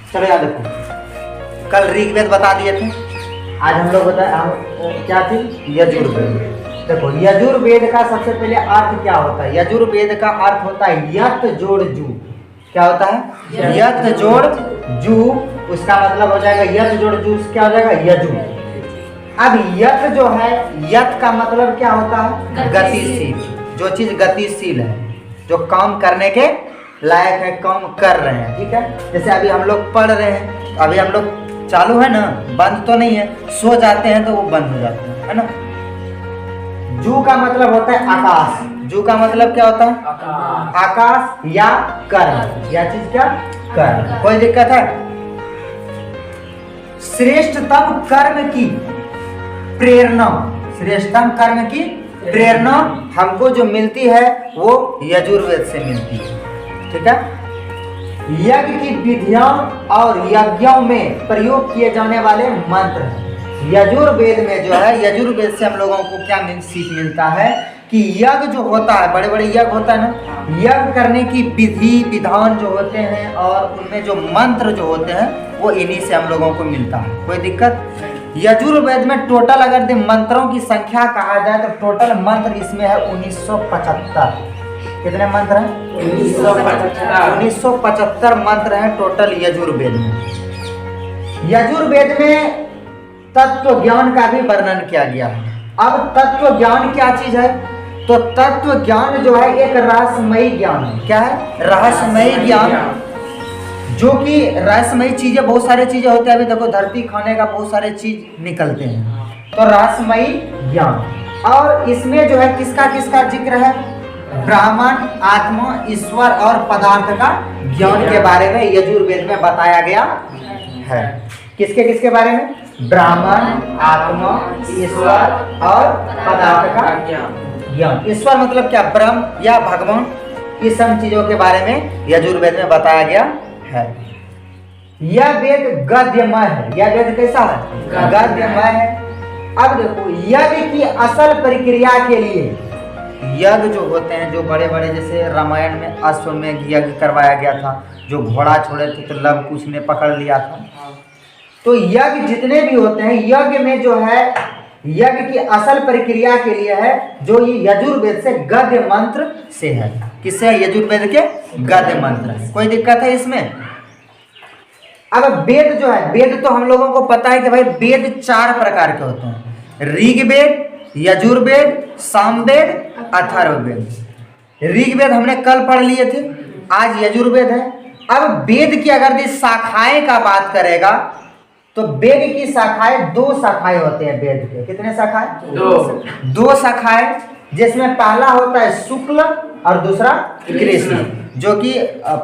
चलो याद रखो, कल ऋग्वेद बता दिए थे, आज हम लोग हम क्या थी यजुर्वेद। देखो यजुर्वेद का सबसे पहले अर्थ क्या होता है? यजुर्वेद का अर्थ होता है यत जोड़ जू। क्या होता है? यत जोड़ जू। उसका मतलब हो जाएगा यत जोड़ जू क्या हो जाएगा? यजु। अब यत जो है, यत का मतलब क्या होता है? गतिशील। जो चीज गतिशील है, जो काम करने के लायक है, काम कर रहे हैं, ठीक है। जैसे अभी हम लोग पढ़ रहे हैं, अभी हम लोग चालू है ना, बंद तो नहीं है। सो जाते हैं तो वो बंद हो जाते हैं, है ना। जू का मतलब होता है आकाश। जू का मतलब क्या होता है? आकाश या कर्म, या चीज क्या? कर्म। कोई दिक्कत है? श्रेष्ठतम कर्म की प्रेरणा, श्रेष्ठतम कर्म की प्रेरणा हमको जो मिलती है वो यजुर्वेद से मिलती है, ठीक है। यज्ञ की विधियों और यज्ञों में प्रयोग किए जाने वाले मंत्र हैं। यजुर्वेद में जो है, यजुर्वेद से हम लोगों को क्या सीख मिलता है कि यज्ञ जो होता है, बड़े बड़े यज्ञ होता है ना, यज्ञ करने की विधि विधान जो होते हैं और उनमें जो मंत्र जो होते हैं वो इन्हीं से हम लोगों को मिलता है। कोई दिक्कत? यजुर्वेद में टोटल अगर मंत्रों की संख्या कहा जाए तो टोटल मंत्र इसमें है 1975। कितने मंत्र हैं? 1975 मंत्र हैं टोटल यजुर्वेद में। यजुर्वेद में तत्व ज्ञान का भी वर्णन किया गया है। अब तत्व ज्ञान क्या चीज है? तो तत्व ज्ञान जो है एक रहस्यमयी ज्ञान है। क्या है? रहस्यमयी ज्ञान। जो कि रहस्यमयी चीजें, बहुत सारे चीजें होते हैं। अभी देखो धरती खाने का बहुत सारे चीज निकलते हैं, तो रहस्यमयी ज्ञान। और इसमें जो है किसका किसका जिक्र है? ब्राह्मण, आत्मा, ईश्वर और पदार्थ का ज्ञान के बारे में यजुर्वेद में बताया गया है। किसके किसके बारे में? ब्राह्मण, आत्मा, ईश्वर और पदार्थ का ज्ञान। ईश्वर मतलब क्या? ब्रह्म या भगवान। इस सब चीजों के बारे में यजुर्वेद में बताया गया है। यह वेद गद्यमय है। यह वेद कैसा है? गद्यमय है। अब देखो यज्ञ की असल प्रक्रिया के लिए, यज्ञ जो होते हैं, जो बड़े बड़े, जैसे रामायण में अश्वमेध यज्ञ करवाया गया था, जो घोड़ा छोड़े थे तो लव कुश ने पकड़ लिया था। तो यज्ञ जितने भी होते हैं, यज्ञ में जो है, यज्ञ की असल प्रक्रिया के लिए है जो ये यजुर्वेद से गद्य मंत्र से है। किससे? यजुर्वेद के गद्य मंत्र। कोई दिक्कत है इसमें? अब वेद जो है, वेद तो हम लोगों को पता है कि भाई वेद 4 प्रकार के होते हैं: ऋग्वेद, यजुर्वेद, सामवेद, अथर्ववेद। ऋग्वेद हमने कल पढ़ लिए थे, आज यजुर्वेद है। अब वेद की अगर शाखाएं का बात करेगा तो वेद की शाखाएं 2 शाखाएं होते हैं वेद के। कितने शाखाएं? 2 शाखाएं, जिसमें पहला होता है शुक्ल और दूसरा कृष्ण। जो कि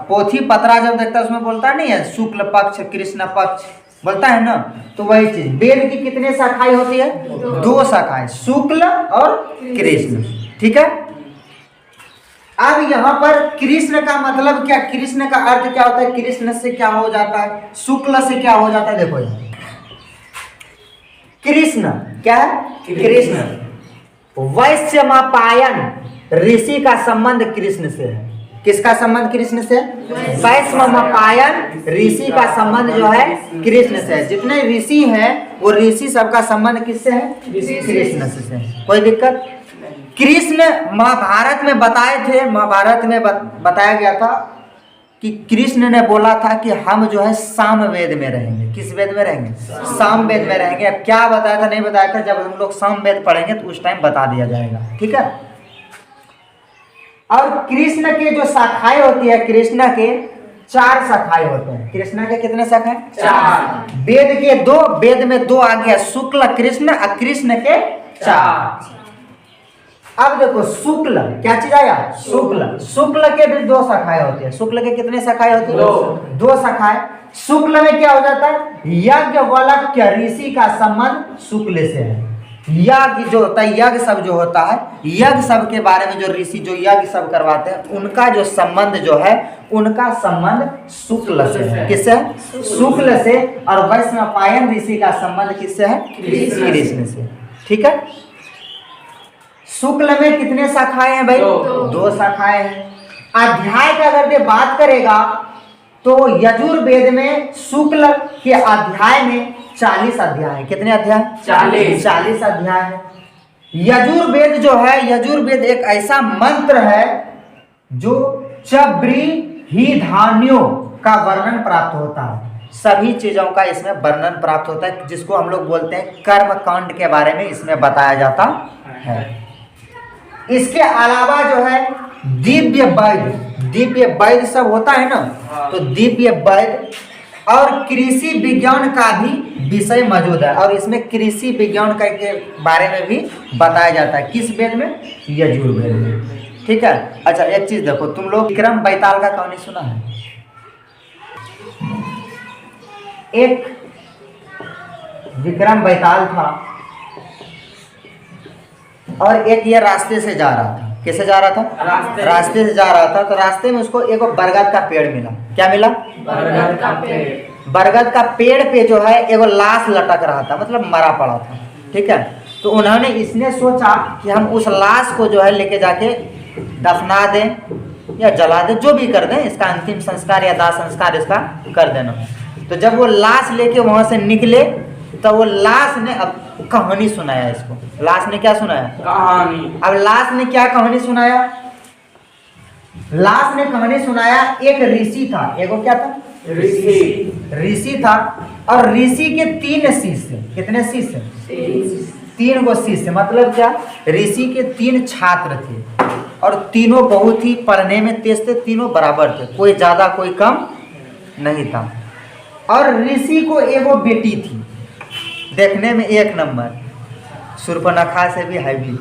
पोथी पत्रा जब देखता है उसमें बोलता नहीं है शुक्ल पक्ष कृष्ण पक्ष, बोलता है ना। तो वही चीज, वेद की कितने शाखाएं होती है? 2 शाखाएं, शुक्ल और कृष्ण, ठीक है। अब यहाँ पर कृष्ण का मतलब क्या? कृष्ण का अर्थ क्या होता है? कृष्ण से क्या हो जाता है? शुक्ल से क्या हो जाता है? देखो यहाँ कृष्ण क्या है? कृष्ण। वैश्यमापायन ऋषि का संबंध कृष्ण से है। किसका संबंध कृष्ण से? वैश्यमापायन ऋषि का संबंध जो है कृष्ण से है। जितने ऋषि हैं वो ऋषि सबका संबंध किससे है? कृष्ण से। कोई दिक्कत? कृष्ण महाभारत में बताए थे, महाभारत में बताया गया था कि कृष्ण ने बोला था कि हम जो है सामवेद में रहेंगे। किस वेद में रहेंगे? सामवेद में रहेंगे। अब क्या बताया था नहीं बताया था, जब हम लोग सामवेद पढ़ेंगे तो उस टाइम बता दिया जाएगा, ठीक है। और कृष्ण के जो शाखाएं होती है, कृष्ण के 4 शाखाएं होते हैं। कृष्ण के कितने शाखाएं? 4। वेद के 2, वेद में 2 आ गया, शुक्ल कृष्ण और कृष्ण के 4। अब देखो शुक्ल क्या चीज आया? शुक्ल। शुक्ल के भी 2 शाखाएं होती है। शुक्ल के कितने शाखाएं होती है? 2 शाखाएं। शुक्ल में क्या हो जाता है? यज्ञ वालक्य ऋषि का संबंध शुक्ल से है। यज्ञ जो होता है, यज्ञ सब जो होता है, यज्ञ सब के बारे में जो ऋषि जो यज्ञ सब करवाते हैं, उनका जो संबंध जो है, उनका संबंध शुक्ल से है। किससे? शुक्ल से। और वैश्यपायन ऋषि का संबंध किससे है? कृष्ण से, ठीक है। शुक्ल में कितने शाखाएं हैं भाई? 2 शाखाएं हैं। अध्याय का अगर ये बात करेगा तो यजुर्वेद में शुक्ल के अध्याय में 40 अध्याय है। कितने अध्याय? 40 अध्याय है। यजुर्वेद जो है, यजुर्वेद एक ऐसा मंत्र है जो चब्री ही धान्यों का वर्णन प्राप्त होता है। सभी चीजों का इसमें वर्णन प्राप्त होता है, जिसको हम लोग बोलते हैं कर्म कांड के बारे में इसमें बताया जाता है। इसके अलावा जो है दिव्य वैद्य सब होता है ना, तो दिव्य वैद्य और कृषि विज्ञान का भी विषय मौजूद है, और इसमें कृषि विज्ञान का के बारे में भी बताया जाता है। किस वेद में? यजुर्वेद में। ठीक है। अच्छा, एक चीज देखो, तुम लोग विक्रम बैताल का कहानी सुना है? एक विक्रम बैताल था और एक ये रास्ते से जा रहा था। कैसे जा रहा था? रास्ते से जा रहा था। तो रास्ते में उसको एक बरगद का पेड़ मिला। क्या मिला? बरगद का पेड़। बरगद का पेड़ पे जो है एक लाश लटक रहा था, मतलब मरा पड़ा था। ठीक है। तो उन्होंने इसने सोचा कि हम उस लाश को जो है लेके जाके दफना दें या जला दें, जो भी कर दें, इसका अंतिम संस्कार या दाह संस्कार इसका कर देना। तो जब वो लाश लेके वहां से निकले तो वो लाश ने अब कहानी सुनाया इसको। लाश ने क्या सुनाया? कहानी। अब लाश ने क्या कहानी सुनाया? लाश ने कहानी सुनाया, एक ऋषि था। एगो क्या था? ऋषि था, और ऋषि के 3 शिष्य। कितने शिष्य? 3 गो शिष्य। मतलब क्या? ऋषि के 3 छात्र थे और तीनों बहुत ही पढ़ने में तेज थे, तीनों बराबर थे, कोई ज्यादा कोई कम नहीं था। और ऋषि को एगो बेटी थी, देखने में एक नंबर, शूर्पणखा से भी हैवी।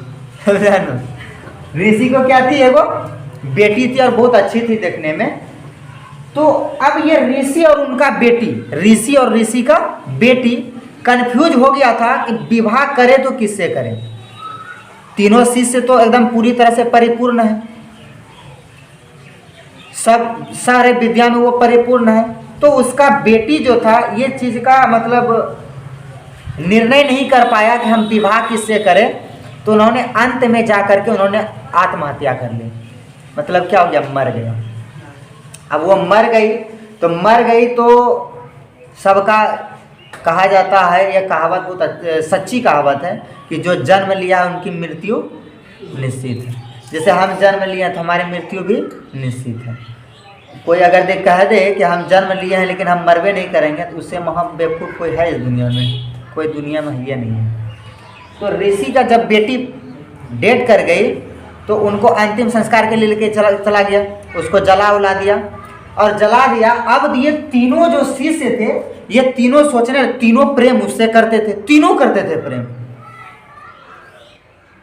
ऋषि को क्या थी? एगो बेटी थी और बहुत अच्छी थी देखने में। तो अब ये ऋषि और उनका बेटी, ऋषि और ऋषि का बेटी कंफ्यूज हो गया था कि विवाह करे तो किससे करे। तीनों शिष्य तो एकदम पूरी तरह से परिपूर्ण है, सब सारे विद्या में वो परिपूर्ण है। तो उसका बेटी जो था ये चीज का मतलब निर्णय नहीं कर पाया कि हम विवाह किससे करें। तो उन्होंने अंत में जा करके उन्होंने आत्महत्या कर ली। मतलब क्या हो गया? मर गया। अब वो मर गई तो सबका कहा जाता है, यह कहावत बहुत सच्ची कहावत है कि जो जन्म लिया उनकी मृत्यु निश्चित है। जैसे हम जन्म लिए तो हमारी मृत्यु भी निश्चित है। कोई अगर कह दे कि हम जन्म लिए हैं लेकिन हम मरवे नहीं करेंगे, तो उससे महा बेवकूफ़ कोई है इस दुनिया में? कोई दुनिया में ये नहीं है। तो ऋषि का जब बेटी डेट कर गई तो उनको अंतिम संस्कार के लिए लेके चला गया, उसको जला उला दिया और जला दिया। अब ये तीनों जो शिष्य थे, ये तीनों सोचने, तीनों प्रेम उससे करते थे, तीनों करते थे प्रेम।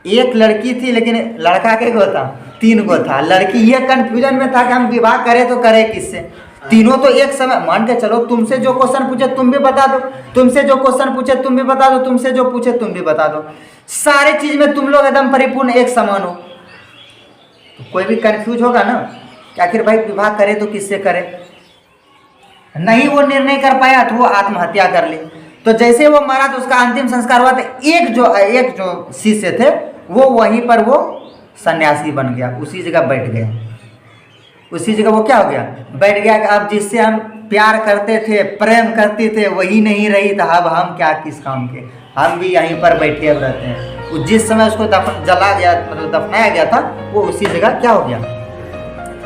एक लड़की थी लेकिन लड़का के गो था? 3 गो था। लड़की ये कंफ्यूजन में था कि हम विवाह करें तो करें किससे। तीनों तो एक समय, मान के चलो तुमसे जो क्वेश्चन पूछे तुम भी बता दो, तुमसे जो क्वेश्चन पूछे तुम भी बता दो, तुमसे जो पूछे तुम भी बता दो, सारे चीज में तुम लोग एकदम परिपूर्ण एक समान हो। तो कोई भी कंफ्यूज होगा ना कि आखिर भाई विवाह करे तो किससे करे। नहीं वो निर्णय कर पाया तो वो आत्महत्या कर ली। तो जैसे वो मरा तो उसका अंतिम संस्कार हुआ, तो एक जो शिष्य थे वो वहीं पर वो सन्यासी बन गया, उसी जगह बैठ गया। उसी जगह वो क्या हो गया? बैठ गया कि अब जिससे हम प्यार करते थे, प्रेम करते थे, वही नहीं रही, तो अब हम क्या किस काम के, हम भी यहीं पर बैठे अब रहते हैं। जिस समय उसको जला गया, मतलब दफनाया गया था, वो उसी जगह क्या हो गया?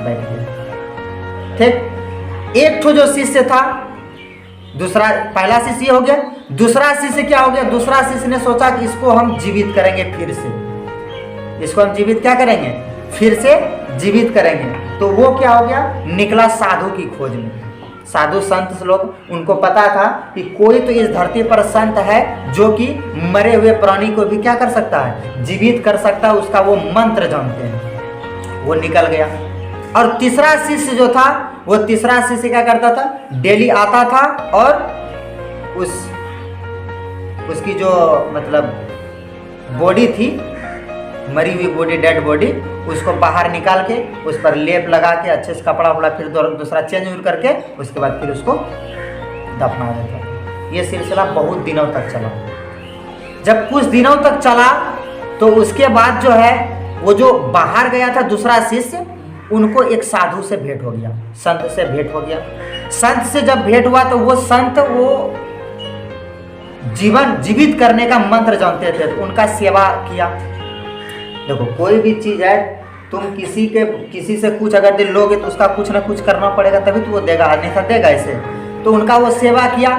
बैठ गया। ठीक। एक तो जो शिष्य था, दूसरा, पहला शिष्य हो गया, दूसरा शिष्य क्या हो गया? दूसरा शिष्य ने सोचा कि इसको हम जीवित करेंगे फिर से, इसको हम जीवित क्या करेंगे? फिर से जीवित करेंगे। तो वो क्या हो गया? निकला साधु की खोज में। साधु संत लोग, उनको पता था कि कोई तो इस धरती पर संत है जो कि मरे हुए प्राणी को भी क्या कर सकता है? जीवित कर सकता है। उसका वो मंत्र जानते हैं। वो निकल गया। और तीसरा शिष्य जो था, वो तीसरा शिष्य क्या करता था? डेली आता था और उसकी जो मतलब बॉडी थी, मरी हुई बॉडी, डेड बॉडी, उसको बाहर निकाल के उस पर लेप लगा के अच्छे से कपड़ा वपड़ा फिर दूसरा चेंज करके उसके बाद फिर उसको दफना देता। ये सिलसिला बहुत दिनों तक चला। जब कुछ दिनों तक चला तो उसके बाद जो है वो जो बाहर गया था दूसरा शिष्य, उनको एक साधु से भेंट हो गया, संत से भेंट हो गया। संत से जब भेंट हुआ तो वो संत वो जीवन जीवित करने का मंत्र जानते थे, तो उनका सेवा किया। देखो कोई भी चीज़ है, तुम किसी से कुछ अगर दिल लोगे तो उसका कुछ ना कुछ करना पड़ेगा, तभी तो वो देगा, अन्यथा देगा ऐसे। तो उनका वो सेवा किया।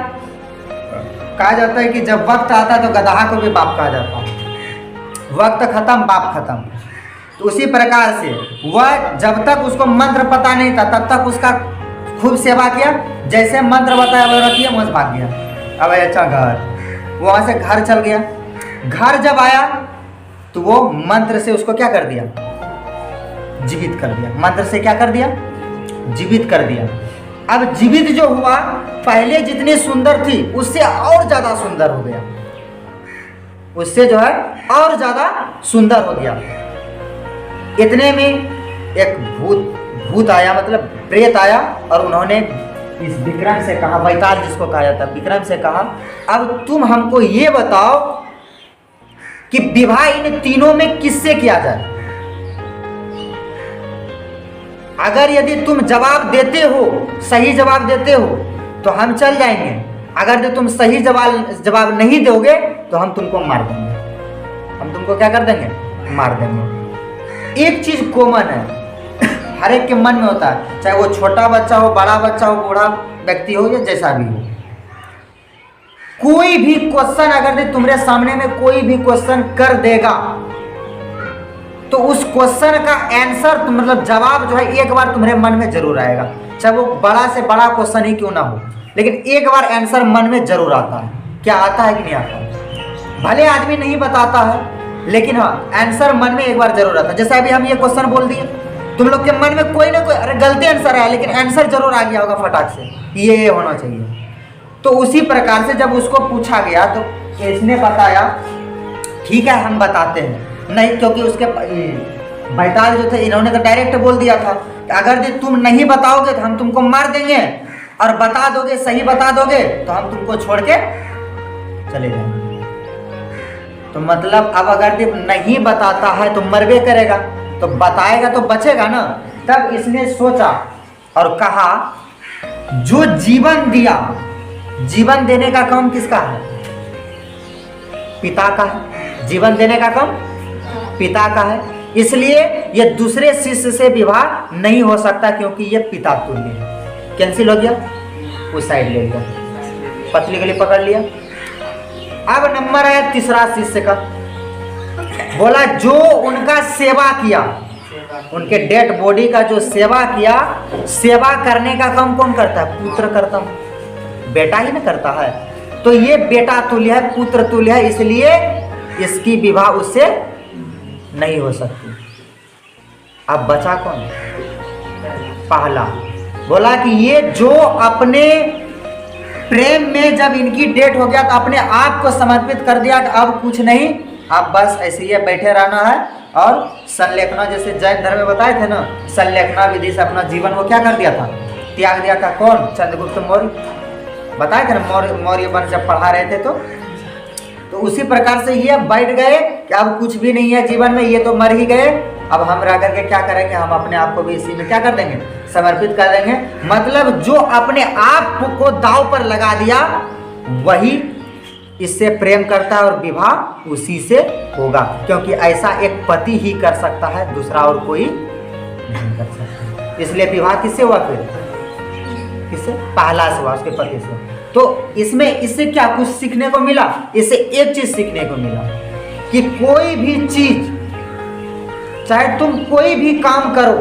कहा जाता है कि जब वक्त आता है तो गदहा को भी बाप कहा जाता है, वक्त खत्म बाप खत्म। तो उसी प्रकार से वह जब तक उसको मंत्र पता नहीं था तब तक उसका खूब सेवा किया। जैसे मंत्र बताया वह रखिए मुझ भाग गया। अब अच्छा घर, वहाँ से घर चल गया। घर जब आया तो वो मंत्र से उसको क्या कर दिया, जीवित कर दिया। मंत्र से क्या कर दिया, जीवित कर दिया। अब जीवित जो हुआ, पहले जितनी सुंदर थी उससे और ज्यादा सुंदर हो गया, उससे जो है और ज्यादा सुंदर हो गया। इतने में एक भूत आया, मतलब प्रेत आया, और उन्होंने इस विक्रम से कहा, बैताल जिसको कहा जाता है, विक्रम से कहा अब तुम हमको ये बताओ कि विवाह इन तीनों में किससे किया जाए। अगर यदि तुम जवाब देते हो, सही जवाब देते हो तो हम चल जाएंगे, अगर जो तुम सही जवाब नहीं दोगे तो हम तुमको मार देंगे। हम तुमको क्या कर देंगे, मार देंगे। एक चीज कॉमन है, हर एक के मन में होता है, चाहे वो छोटा बच्चा हो, बड़ा बच्चा हो, बूढ़ा व्यक्ति हो या जैसा भी हो, कोई भी क्वेश्चन अगर तुम्हारे सामने में कोई भी क्वेश्चन कर देगा तो उस क्वेश्चन का आंसर मतलब जवाब जो है एक बार तुम्हारे मन में जरूर आएगा, चाहे वो बड़ा से बड़ा क्वेश्चन ही क्यों ना हो, लेकिन एक बार आंसर मन में जरूर आता है। क्या आता है कि नहीं आता? भले आदमी नहीं बताता है, लेकिन हाँ आंसर मन में एक बार जरूर आता है। जैसे अभी हम ये क्वेश्चन बोल दिए, तुम लोग के मन में कोई ना कोई अरे गलती आंसर आया, लेकिन आंसर जरूर आ गया होगा फटाक से, ये होना चाहिए। तो उसी प्रकार से जब उसको पूछा गया तो इसने बताया ठीक है हम बताते हैं, नहीं क्योंकि उसके बैताल जो थे इन्होंने तो डायरेक्ट बोल दिया था कि अगर जो तुम नहीं बताओगे तो हम तुमको मार देंगे, और बता दोगे, सही बता दोगे तो हम तुमको छोड़ के चले जाएंगे। तो मतलब अब अगर जो नहीं बताता है तो मरबे करेगा, तो बताएगा तो बचेगा ना। तब इसने सोचा और कहा जो जीवन दिया, जीवन देने का काम किसका है, पिता का है। जीवन देने का काम पिता का है, इसलिए ये दूसरे शिष्य से विवाह नहीं हो सकता, क्योंकि ये पिता तुल्य है। कैंसिल हो गया, उस साइड ले लिया, पतली गली पकड़ लिया। अब नंबर है तीसरा शिष्य का, बोला जो उनका सेवा किया, उनके डेड बॉडी का जो सेवा किया, सेवा करने का काम कौन करता है, पुत्र करता है, बेटा ही ना करता है। तो ये बेटा तुल्य है, पुत्र तुल्य है, इसलिए इसकी विवाह उससे नहीं हो सकती। अब बचा कौन, पहला। बोला कि ये जो अपने प्रेम में जब इनकी डेट हो गया तो अपने आप को समर्पित कर दिया कि अब कुछ नहीं, अब बस ऐसे ही बैठे रहना है। और संलेखना, जैसे जैन धर्म में बताए थे ना, संलेखना विधि से अपना जीवन वो क्या कर दिया था, त्याग दिया था। कौन, चंद्रगुप्त मौर्य बताए थे ना, मौर्य वंश जब पढ़ा रहे थे तो उसी प्रकार से ये बैठ गए कि अब कुछ भी नहीं है जीवन में, ये तो मर ही गए, अब हम रह करके क्या करेंगे, हम अपने आप को भी इसी में क्या कर देंगे, समर्पित कर देंगे। मतलब जो अपने आप को दांव पर लगा दिया वही इससे प्रेम करता है और विवाह उसी से होगा, क्योंकि ऐसा एक पति ही कर सकता है, दूसरा और कोई नहीं कर सकता। इसलिए विवाह किससे हुआ, फिर किससे, पहला से हुआ, उसके पति से। तो इसमें इससे क्या कुछ सीखने को मिला, इससे एक चीज सीखने को मिला कि कोई भी चीज, चाहे तुम कोई भी काम करो,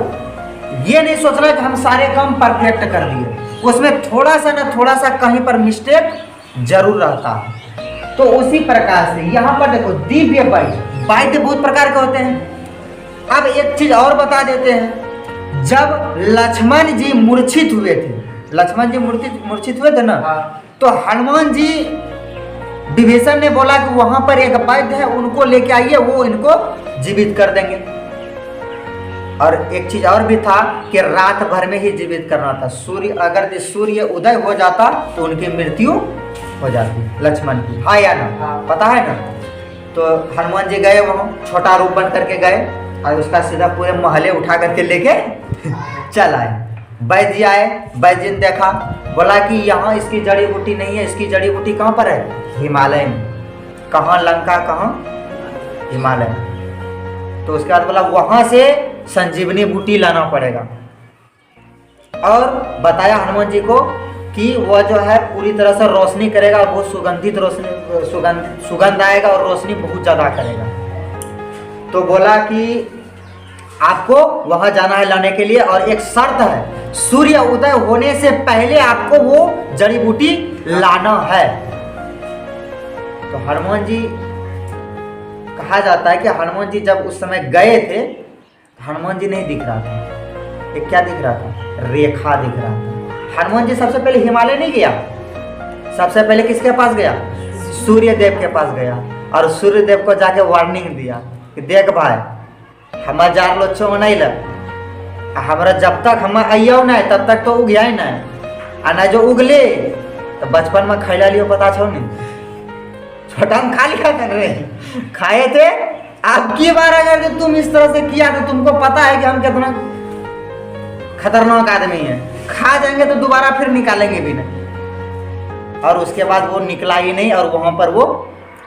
ये नहीं सोचना कि हम सारे काम परफेक्ट कर दिए, उसमें थोड़ा सा ना थोड़ा सा कहीं पर मिस्टेक जरूर रहता है। तो उसी प्रकार से यहाँ पर देखो दिव्य वाद्य बहुत प्रकार के होते हैं। अब एक चीज और बता देते हैं, जब लक्ष्मण जी मूर्छित हुए थे, लक्ष्मण जी मूर्छित हुए थे ना, तो हनुमान जी, विभीषण ने बोला कि वहां पर एक वैद्य है, उनको लेके आइए, वो इनको जीवित कर देंगे। और एक चीज और भी था कि रात भर में ही जीवित करना था, सूर्य अगर सूर्य उदय हो जाता तो उनकी मृत्यु हो जाती, लक्ष्मण की, हाँ या ना, पता है ना। तो हनुमान जी गए वहां, छोटा रूप बन करके गए, और उसका सीधा पूरे मोहल्ले उठा करके लेके चल आए। वैद्य आए, वैद्य ने देखा, बोला कि यहाँ इसकी जड़ी बूटी नहीं है, इसकी जड़ी बूटी कहाँ पर है? हिमालय में। कहाँ? लंका, कहाँ? हिमालय। तो उसके बाद बोला वहाँ से संजीवनी बूटी लाना पड़ेगा। और बताया हनुमान जी को कि वह जो है पूरी तरह से रोशनी करेगा, बहुत सुगंधित रोशनी, सुगंध आएगा और रोशनी बहुत ज़्यादा करेगा। तो बोला कि आपको वहाँ जाना है लाने के लिए, और एक शर्त है, सूर्य उदय होने से पहले आपको वो जड़ी बूटी लाना है। तो हनुमान जी, कहा जाता है कि हनुमान जी जब उस समय गए थे, हनुमान जी नहीं दिख रहा था। ये क्या दिख रहा था? रेखा दिख रहा था। हनुमान जी सबसे पहले हिमालय नहीं गया, सबसे पहले किसके पास गया? सूर्य देव के पास गया, और सूर्य देव को जाके वार्निंग दिया कि देख भाई, हमारे जार लो छो नहीं लग, हमारा जब तक हम आइयो ना तब तक तो उग ही ना, ना जो उगले तो बचपन में खैला लियो, पता छो नहीं, छोटा हम खा लिया कर रहे खाए थे। अब की बार अगर तुम इस तरह से किया तो तुमको पता है कि हम कितना खतरनाक आदमी है, खा जाएंगे तो दोबारा फिर निकालेंगे भी नहीं। और उसके बाद वो निकला ही नहीं, और वहां पर वो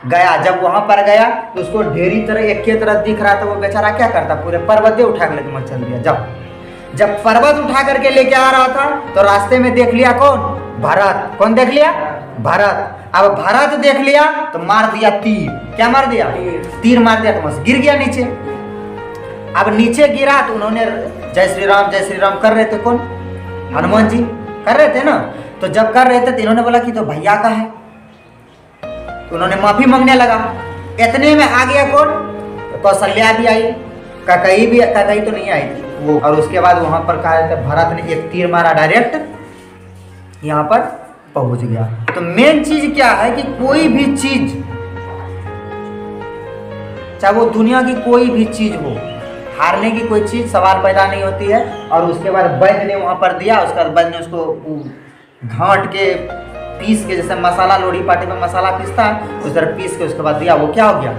गया। जब वहां पर गया तो उसको ढेरी तरह एक के तरह दिख रहा था। वो बेचारा क्या करता, पूरे पर्वत उठा कर लेके मत चल दिया। जब पर्वत उठा करके लेके आ रहा था तो रास्ते में देख लिया कौन? भरत। कौन देख लिया? भरत। अब भरत देख लिया तो मार दिया तीर। क्या मार दिया? तीर मार दिया, तो बस गिर गया नीचे। अब नीचे गिरा तो उन्होंने जय श्री राम कर रहे थे। कौन? हनुमान जी कर रहे थे ना। तो जब कर रहे थे तो इन्होंने बोला कि तो भैया का है, तो उन्होंने माफी मांगने लगा। इतने में आ गया कौन? तो कौशल्या भी आई, ककई तो नहीं आई थी वो। और उसके बाद वहां पर कहा जाता है भरत ने एक तीर मारा, डायरेक्ट यहाँ पर पहुंच गया। तो मेन चीज क्या है कि कोई भी चीज, चाहे वो दुनिया की कोई भी चीज हो, हारने की कोई चीज सवाल पैदा नहीं होती है। और उसके बाद वैद्य ने वहां पर दिया, उसके बाद वैद्य ने उसको घाट के पीस के, जैसे मसाला लोढ़ी पाटी में मसाला पीसता है उस तरह पीस के उसके बाद दिया, वो क्या हो गया?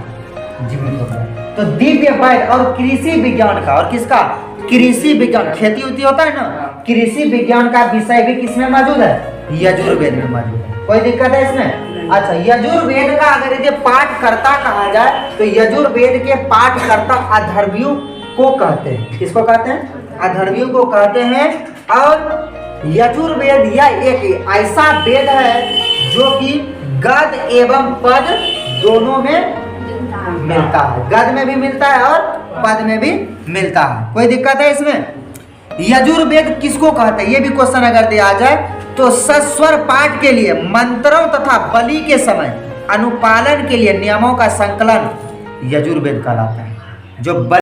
जीवित हो गया। तो दिव्य वैद्य और कृषि विज्ञान का, और किसका? कृषि विज्ञान, खेती उती होता है ना, कृषि विज्ञान का विषय भी किसमें मौजूद है? यजुर्वेद में मौजूद है। कोई दिक्कत है इसमें? अच्छा, यजुर्वेद का अगर यदि पाठकर्ता कहा जाए तो यजुर्वेद के पाठकर्ता अथर्वणियों को कहते हैं। किसको कहते हैं? अथर्वणियों को कहते हैं। और यजुर्वेद यह एक ऐसा वेद है जो कि गद एवं पद दोनों में मिलता है। गद में भी मिलता है और पद में भी मिलता है। कोई दिक्कत है इसमें? यजुर्वेद किसको कहते हैं, ये भी क्वेश्चन अगर दिया जाए तो सस्वर पाठ के लिए, मंत्रों तथा बलि के समय अनुपालन के लिए नियमों का संकलन यजुर्वेद कहलाता है। जो